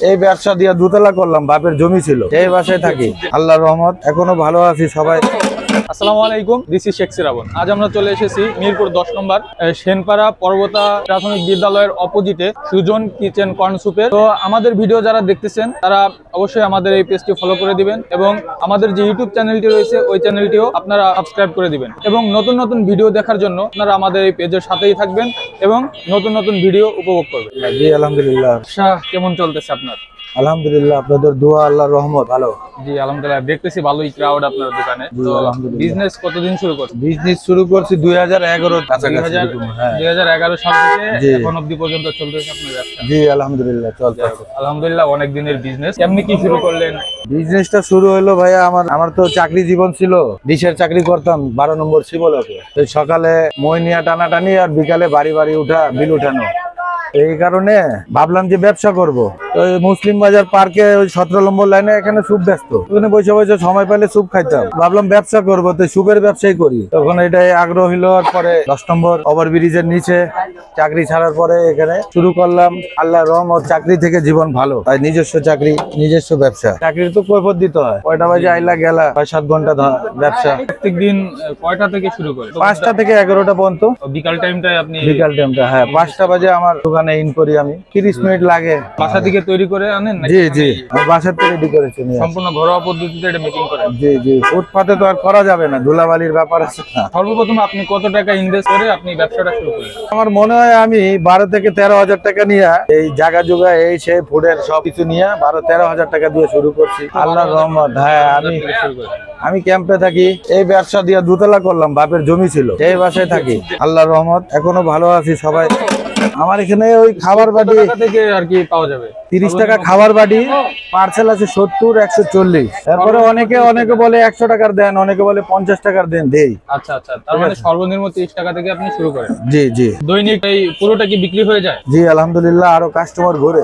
এই ব্যবসা দিয়ে দুতলা করলাম, বাপের জমি ছিল, এই বাসায় থাকি। আল্লাহর রহমত এখনো ভালো আছি সবাই। আসসালামু আলাইকুম, দিস ইজ শেখ সিরাবন। আজ আমরা চলে এসেছি মিরপুর 10 নম্বর সেনপাড়া পর্বতা প্রাথমিক বিদ্যালয়ের অপোজিটে সুজন কিচেন কর্ন সুপের। তো আমাদের ভিডিও যারা দেখতেছেন তারা অবশ্যই আমাদের এই পেজটি ফলো করে দিবেন এবং আমাদের যে ইউটিউব চ্যানেলটি রয়েছে ওই চ্যানেলটিও আপনারা সাবস্ক্রাইব করে দিবেন এবং নতুন নতুন ভিডিও দেখার জন্য আপনারা আমাদের এই পেজের সাথেই থাকবেন এবং নতুন নতুন ভিডিও উপভোগ করবেন। জি আলহামদুলিল্লাহ। কেমন চলতেছে আপনার? আলহামদুলিল্লাহ, আপনাদের দোয়া আল্লাহর রহমত ভালো। জি আলহামদুলিল্লাহ, দেখতেছি ভালোই ক্রাউড আপনার দোকানে। তো বিজনেস কতদিন শুরু করছেন? বিজনেস শুরু করছি 2011 কাছাকাছি। 2011 সাল থেকে এখন অবধি পর্যন্ত চলতেছে আপনার ব্যবসা? জি আলহামদুলিল্লাহ চলতেছে। আলহামদুলিল্লাহ, অনেক দিনের বিজনেস। কেমনি কি শুরু করলেন? বিজনেসটা শুরু হলো ভাইয়া, আমার তো চাকরি জীবন ছিল, ডিশের চাকরি করতাম 12 নম্বর শিবলকে। সকালে মই নিয়ে টানাটানি আর বিকালে বাড়ি বাড়ি উঠা বিল উঠানো। এই কারণে ভাবলাম যে ব্যবসা করব। তো মুসলিম বাজার পার্কে ওই 17 নম্বর লাইনে এখানে সুপ ব্যস্ত, ওখানে বসে বসে সময় পেলে সুপ খাইতাম। ভাবলাম ব্যবসা করব, তো সুপের ব্যবসাই করি। তখন এটাই আগ্রহ হইলো। পরে 10 নম্বর ওভার ব্রিজের নিচে চাকরি ছাড়ার পরে এখানে শুরু করলাম। আল্লাহর রহমত, চাকরি থেকে জীবন ভালো, তাই নিজস্ব চাকরি নিজস্ব ব্যবসা। চাকরি তো কৈফিয়ত দিতে হয়, কয়টা বাজে আইলা গেলা 6-7 ঘন্টা ব্যবসা। প্রত্যেকদিন কয়টা থেকে শুরু করেন? 5টা থেকে 11টা পর্যন্ত। বিকাল টাইমটাই আপনি? বিকাল টাইমটা হ্যাঁ, 5টা বাজে আমার দোকানে ইন করি আমি। 30 মিনিট লাগে। বাসা থেকে তৈরি করে আনেন? জি জি, আমি বাসা থেকে রেডি করেছি। সম্পূর্ণ ঘরোয়া পদ্ধতিতে এটা মেকিং করেন? জি জি, ফুটপাতে তো আর করা যাবে না, ধুলাবালির ব্যাপার আছে। সর্বপ্রথম আপনি কত টাকা ইনভেস্ট করে আপনি ব্যবসাটা শুরু করলেন? আমার মনে হয় আমি 12 থেকে 13 হাজার টাকা নিয়ে এই জায়গা জোগা এই সেই ফুডের সবকিছু নিয়ে 12-13 হাজার টাকা দিয়ে শুরু করছি। আল্লাহর রহমত। হ্যাঁ, আমি ক্যাম্পে থাকি। এই ব্যবসা দিয়ে দুতলা করলাম, বাপের জমি ছিল, এই বাসায় থাকি। আল্লাহর রহমত এখনো ভালো আছি সবাই। আমার এখানে ওই খাবার বাটি থেকে আর কি পাওয়া যাবে 30 টাকা খাবার বাটি, পার্সেল আছে 70-140। তারপরে অনেকে বলে 100 টাকার দেন, অনেকে বলে 50 টাকার দেন, দেই। আচ্ছা আচ্ছা, তার মানে সর্বনিম্ন 30 টাকা থেকে আপনি শুরু করেন? জি জি। দৈনিক এই পুরোটা কি বিক্রি হয়ে যায়? জি আলহামদুলিল্লাহ, আরো কাস্টমার ঘুরে।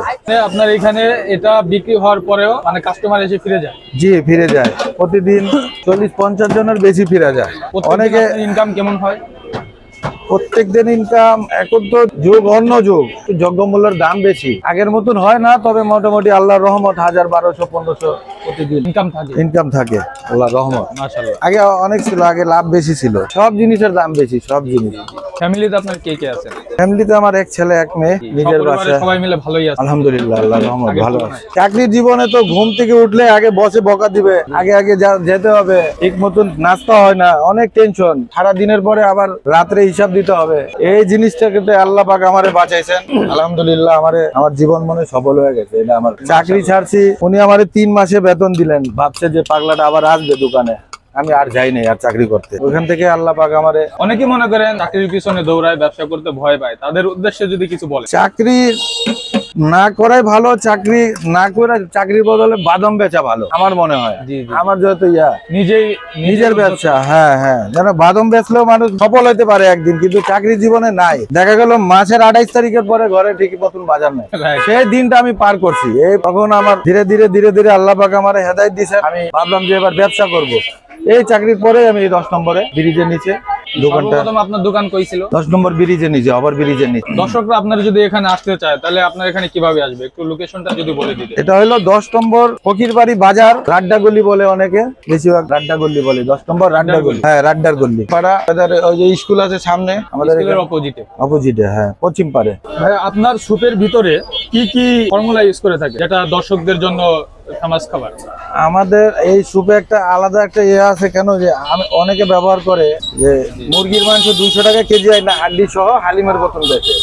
আপনার এখানে এটা বিক্রি হওয়ার পরেও মানে কাস্টমার এসে ফিরে যায়? জি ফিরে যায়, প্রতিদিন 40-50 জনের বেশি ফিরে যায়। অনেকে। ইনকাম কেমন হয়? প্রত্যেকদিন ইনকাম এখন তো যুগ অন্য যুগ, দ্রব্যমূল্যের দাম বেশি, আগের মতন হয় না। তবে মোটামুটি আল্লাহর রহমত 1000, 1200, 1500 প্রতিদিন ইনকাম থাকে আল্লাহর রহমত। মাশাআল্লাহ। আগে অনেক ছিল, আগে লাভ বেশি ছিল, সব জিনিসের দাম বেশি, সব জিনিস। ফ্যামিলিতে আপনার কে কে আছে? ফ্যামিলিতে আমার এক ছেলে এক মেয়ে, নিজের বাসায়। সবাই মিলে ভালোই আছে আলহামদুলিল্লাহ, আল্লাহর রহমত ভালো আছে। চাকরির জীবনে তো ঘুম থেকে উঠলে আগে বসে বকা দিবে, আগে যেতে হবে, ঠিক মতন নাস্তা হয় না, অনেক টেনশন। সারা দিনের পরে আবার রাত্রে হিসাব দিতে হবে। এই জিনিসটাকে আল্লাহ পাক আমারে বাঁচাইছেন আলহামদুলিল্লাহ। আমার জীবন মনে সফল হয়ে গেছে। এটা আমার চাকরি ছাড়ছি, উনি আমারে 3 মাসে বেতন দিলেন। ভাবছে যে পাগলাটা আবার আসবে দোকানে, আমি আর যাই নাই আর চাকরি করতে। ওখান থেকে আল্লাহ পাক আমারে। অনেকে মনে করেন চাকরির পিছনে দৌড়ায়, ব্যবসা করতে ভয় পায়, তাদের উদ্দেশ্যে যদি কিছু বলে? চাকরি না করাই ভালো, চাকরি না করে চাকরির বদলে বাদাম বেচা ভালো আমার মনে হয়। আমার যেহেতু নিজের ব্যবসা। হ্যাঁ হ্যাঁ, যেন বাদাম বেচলেও মানুষ সফল হতে পারে একদিন, কিন্তু চাকরি জীবনে নাই। দেখা গেল মাসের 28 তারিখের পরে ঘরে ঠিকই মতন বাজার নেই, সেই দিনটা আমি পার করছি। এই তখন আমার ধীরে ধীরে আল্লাহ পাক আমার হেদায়েত দিয়েছে। আমি ভাবলাম যে এবার ব্যবসা করব। এই চাকরির পরে আমি 10 নম্বরে ব্রিজের নিচে দোকানটা। আপনার দোকান কই ছিল? 10 নম্বর ব্রিজের নিচে, ওভার ব্রিজের নিচে। দর্শকরা আপনার যদি এখানে আসতে চায় তাহলে আপনার এখানে কিভাবে আসবে, একটু লোকেশনটা যদি বলে দিতে। এটা হলো 10 নম্বর ফকিরবাড়ি বাজার, রাড্ডা গলি বলে অনেকে, বেশিরভাগ রাড্ডা গলি বলে। 10 নম্বর রাড্ডা গলি। হ্যাঁ, রাড্ডার গলি পাড়া। ওই যে স্কুল আছে সামনে আমাদের, স্কুলের অপোজিটে। হ্যাঁ, পশ্চিম পারে। ভাই, আপনার সুপের ভিতরে কি কি ফর্মুলা ইউজ করে থাকে যেটা দর্শকদের জন্য ফেমাস খাবার? আমাদের এই সুপে একটা আলাদা একটা আছে, কেন যে অনেকে ব্যবহার করে যে মুরগির মাংস 200 টাকা কেজি হয় না, হাড্ডি সহ হালিমের বোতল বেচে।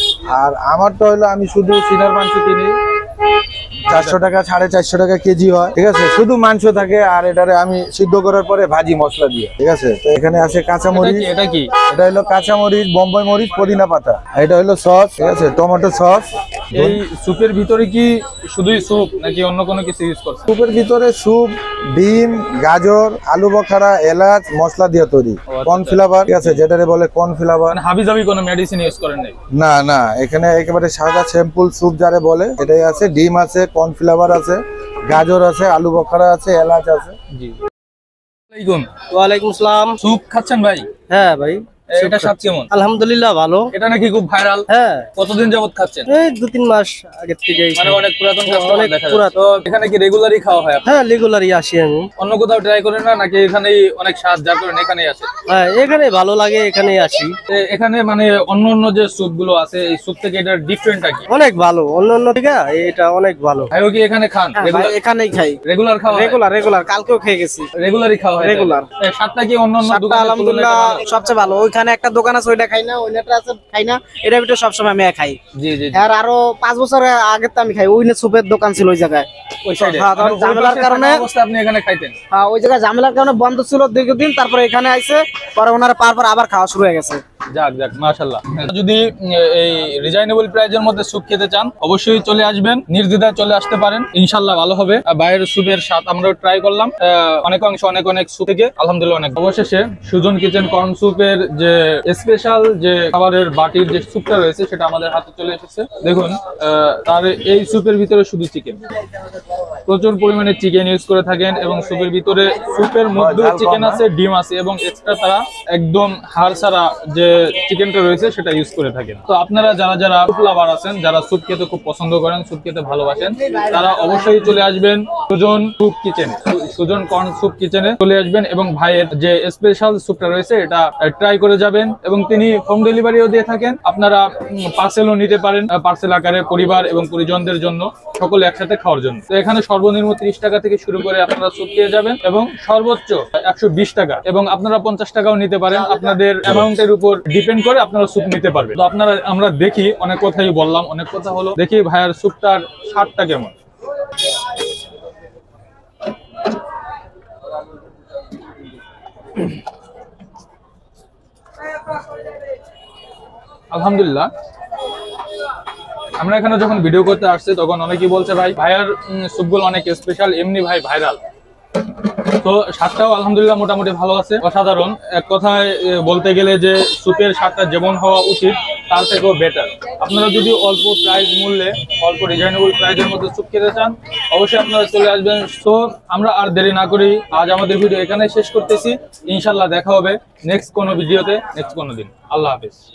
আর আমার তো হলো আমি শুধু সিনার মাংস কিনি, 400 টাকা 450 টাকা কেজি হয়, ঠিক আছে। শুধু মাংস থাকে, আর এটারে আমি সিদ্ধ করার পরে ভাজি মশলা দিয়ে, ঠিক আছে। তো এখানে আছে কাঁচামরিচ। এটা কি? এটা হলো কাঁচামরিচ, বোম্বাই মরিচ, পুদিনা পাতা। এটা হলো সস, ঠিক আছে, টমেটো সস। এই সুপের ভিতরে কি শুধুই স্যুপ নাকি অন্য কোনো কিছু ইউজ করছেন? সুপের ভিতরে স্যুপ, ডিম, গাজর, আলু বখরা, এলাচ মশলা দিয়ে তৈরি। কর্নফ্লাওয়ার, ঠিক আছে, যেটারে বলে কর্নফ্লাওয়ার। হাবিজাবি কোনো মেডিসিন ইউজ করেন নাই? না না, এখানে একেবারে সাদা সিম্পল স্যুপ যারে বলে এটাই আছে। ডিম আছে, কর্নফ্লাওয়ার আছে, গাজর আছে, আলু বখরা আছে, এলাচ আছে। জি। ওয়ালাইকুম আসসালাম। স্যুপ খাচ্ছেন ভাই? হ্যাঁ ভাই। এটা স্বাদ কেমন? আলহামদুলিল্লাহ ভালো। এটা নাকি খুব ভাইরাল। হ্যাঁ, কতদিন যাবত খাচ্ছেন? এই 2-3 মাস আগের থেকে। মানে অনেক পুরাতন কাস্টমার অনেক দেখা যায়। পুরাতন। তো এখানে কি রেগুলারই খাওয়া হয় আপনার? হ্যাঁ, রেগুলারই আসি আমি। অন্য কোথাও ট্রাই করেন না নাকি এখানেই অনেক স্বাদ যার কারণে এখানেই আসে? হ্যাঁ, এখানে ভালো লাগে, এখানেই আসি। এখানে মানে অন্য অন্য যে স্যুপ গুলো আছে এই স্যুপ থেকে এটার ডিফারেন্টটা কি? অনেক ভালো, অন্য থেকে এটা অনেক ভালো। ভাইও কি এখানে খান? এখানেই খাই, রেগুলার খাওয়া হয়? রেগুলার কালকেও খেয়ে গেছি। রেগুলারই খাওয়া হয়? Regular। স্বাদটা কি অন্য অন্য স্বাদটা দোকানের আলহামদুলিল্লাহ তুলনায় কেমন? সবচেয়ে ভালো। ওইখানে একটা দোকান আছে, ওইটা খাই না, ওইটা আছে খাই না, এটা ভিতরে সবসময় আমি খাই। জি জি জি। আর আরো 5 বছর আগে তো আমি খাই, ওই সুপের দোকান ছিল ওই জায়গায়। ওই সাইডে হ্যাঁ, তখন ঝামেলার কারণে আপনি এখানে খাইতেন? ওই জায়গায় ঝামেলার কারণে বন্ধ ছিল দীর্ঘদিন, তারপরে এখানে আইছে, পরে ওনারা পারপর আবার খাওয়া শুরু হয়ে গেছে। যাক যাক মাশাআল্লাহ। যদি এই রিজনেবল প্রাইজের মধ্যে স্যুপ খেতে চান অবশ্যই চলে আসবেন, নির্দ্বিধায় চলে আসতে পারেন, ইনশাআল্লাহ ভালো হবে। বাইরের স্যুপের স্বাদ আমরাও ট্রাই করলাম অনেক অংশ অনেক স্যুপ থেকে, আলহামদুলিল্লাহ অনেক। অবশেষে সুজন কিচেন কর্ন স্যুপের যে স্পেশাল যে খাবারের বাটির যে স্যুপটা রয়েছে সেটা আমাদের হাতে চলে এসেছে। দেখুন তার এই স্যুপের ভিতরে শুধু চিকেন, প্রচুর পরিমাণে চিকেন ইউজ করে থাকেন এবং স্যুপের ভিতরে স্যুপের মধ্যেও চিকেন আছে, ডিম আছে এবং এক্সট্রা তারা একদম হাড় ছাড়া যে চিকেনটা রয়েছে সেটা ইউজ করে থাকেন। তো আপনারা যারা যারা স্যুপ লাভার আছেন, যারা স্যুপ খেতে খুব পছন্দ করেন, স্যুপ খেতে ভালোবাসেন, তারা অবশ্যই চলে আসবেন সুজন স্যুপ কিচেনে, সুজন কর্ন স্যুপ কিচেনে চলে আসবেন এবং ভাইয়ের যে স্পেশাল স্যুপটা রয়েছে এটা ট্রাই করে যাবেন এবং তিনি হোম ডেলিভারিও দিয়ে থাকেন। আপনারা পার্সেলও নিতে পারেন, পার্সেল আকারে পরিবার এবং পরিজনদের জন্য, সকলে একসাথে খাওয়ার জন্য। তো এখানে সর্বনিম্ন 30 টাকা থেকে শুরু করে আপনারা স্যুপ পেয়ে যাবেন এবং সর্বোচ্চ 120 টাকা, এবং আপনারা 50 টাকাও নিতে পারেন, আপনাদের অ্যামাউন্টের উপর ডিপেন্ড করে আপনারা স্যুপ নিতে পারবেন। তো আপনারা আমরা দেখি, অনেক কথাই বললাম, অনেক কথা হলো, দেখি ভাইয়ার স্যুপটার স্বাদটা কেমন। আলহামদুলিল্লাহ, আমরা এখানে যখন ভিডিও করতে আসছি তখন অনেকেই বলছে ভাই ভাইয়ার স্যুপগুলো অনেক স্পেশাল, এমনি ভাই ভাইরাল। তো স্বাদটাও আলহামদুলিল্লাহ মোটামুটি ভালো আছে, অসাধারণ। এক কথায় বলতে গেলে যে স্যুপের স্বাদটা যেমন হওয়া উচিত তার থেকেও বেটার। আপনারা যদি অল্প প্রাইস মূল্যে, অল্প রিজনেবল প্রাইসের মধ্যে স্যুপ খেতে চান অবশ্যই আপনারা চলে আসবেন। তো আমরা আর দেরি না করি আজ আমাদের ভিডিও এখানে শেষ করতেছি। ইনশাল্লাহ দেখা হবে নেক্সট কোনো ভিডিওতে, নেক্সট কোনো দিন। আল্লাহ হাফেজ।